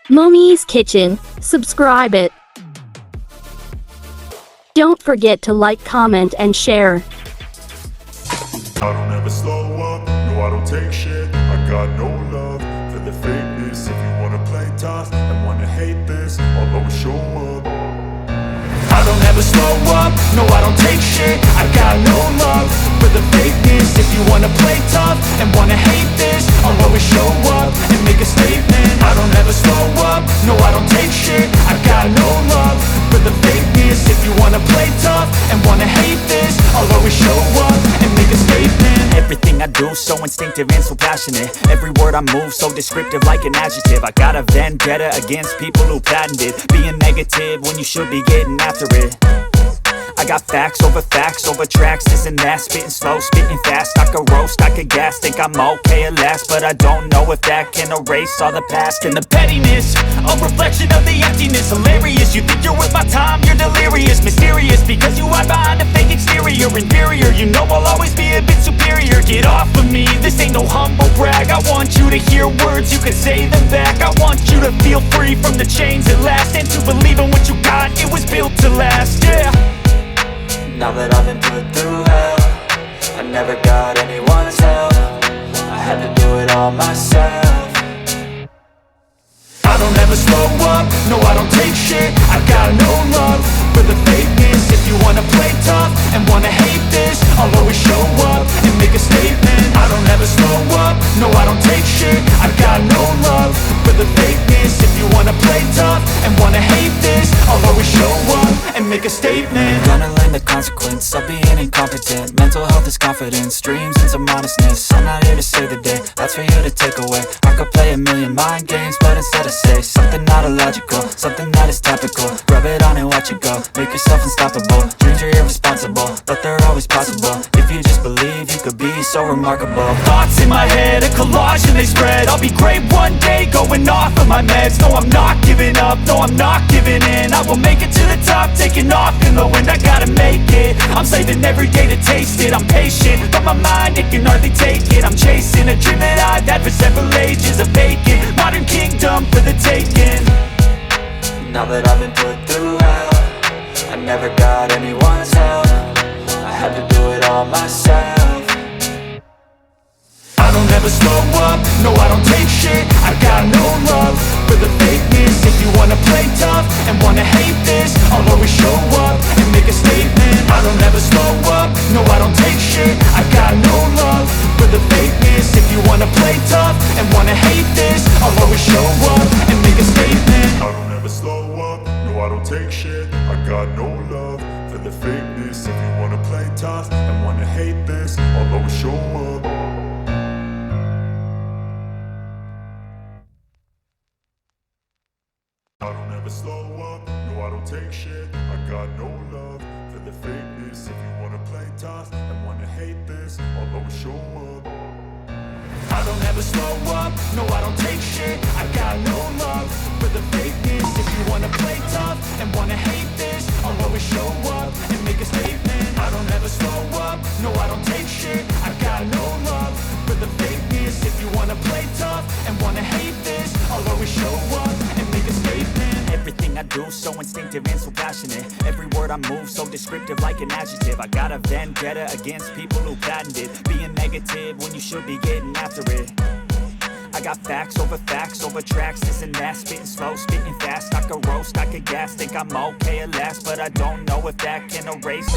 Momii's Kitchen. Subscribe it. Don't forget to like, comment, and share. I don't ever slow up, no I don't take shit. I got no love for the fakeness. If you wanna play tough and wanna hate this, I'll always show up. I don't ever slow up, no I don't take shit. I got no love for the fakeness. If you wanna play tough and wanna hate this, I'll always show up and make a statement. I don't ever slow up, no I don't take shit. I got no love for the fakeness. If you wanna play tough and wanna hate this, I'll always show up and make a statement. Everything I do so instinctive and so passionate. Every word I move so descriptive like an adjective. I got a vendetta against people who patented being negative when you should be getting after it. I got facts over tracks, this and that. Spitting slow, spitting fast. I could roast, I could gas. Think I'm okay at last, but I don't know if that can erase all the past. And the pettiness, a reflection of the emptiness. Hilarious, you think you're worth my time, you're delirious. Mysterious, because you hide behind a fake exterior. Inferior, you know I'll always be a bit superior. Get off of me, this ain't no humble brag. I want you to hear words, you can say them back. I want you to feel free from the chains at last, and to believe in what you got, it was built to last, yeah. Now that I've been put through hell, I never got anyone's help. I had to do it all myself. I don't ever slow up, no I don't take shit. I got no love for the fakeness. If you wanna play tough and wanna hate this, I'll always show up and make a statement. I don't ever slow up, no I don't take shit. I got no love for the fakeness. If you wanna play tough and wanna hate this, I'll always show up and make a statement. Gonna learn the consequence of being incompetent. Mental health is confidence, dreams and some modestness. I'm not here to save the day, that's for you to take away. I could play a million mind games, but instead I say something not illogical, something that is topical. Rub it on and watch it go, make yourself unstoppable. Dreams are irresponsible, but they're always possible. If you just believe, you could be so remarkable. Thoughts in my head, a collage and they spread. I'll be great one day, going off of my meds. No, I'm not giving up, no, I'm not giving in. I will make it to the top, taking off in the wind. I gotta make it, I'm saving every day to taste it. I'm patient, but my mind, it can hardly take it. I'm chasing a dream that I've had for several ages. A vacant, modern kingdom for the taking. Now that I've been put through hell, I never got anyone's help. I had to do it all myself. I don't ever slow up, no I don't take shit. I got no love for the fakeness. If you wanna play tough and wanna hate this, I'll always show up and make a statement. I don't ever slow up, no I don't take shit. I got no love for the fakeness. If you wanna play tough and wanna hate this, I'll always show up and make a statement. I don't ever slow up, no I don't take shit. I got no love for the fakeness. If you wanna play tough and wanna hate this, I'll always show up. I don't ever slow up, no I don't take shit. I got no love for the fakeness. If you wanna play tough and wanna hate this, I'll always show up. I don't ever slow up, no I don't take shit. I got no love for the fakeness. If you wanna play tough and wanna hate this, I'll always show up and make a statement. I don't ever slow up, no I don't take shit. I got no love for the fakeness. If you wanna play tough and wanna hate this, I'll always show up and make a statement. Everything I do so instinctive and so passionate. Every word I move so descriptive like an adjective. I got a vendetta against people who patented being negative when you should be getting after it. I got facts over tracks, this and that. Spitting slow, spitting fast. I could roast, I could gas. Think I'm okay at last, but I don't know if that can erase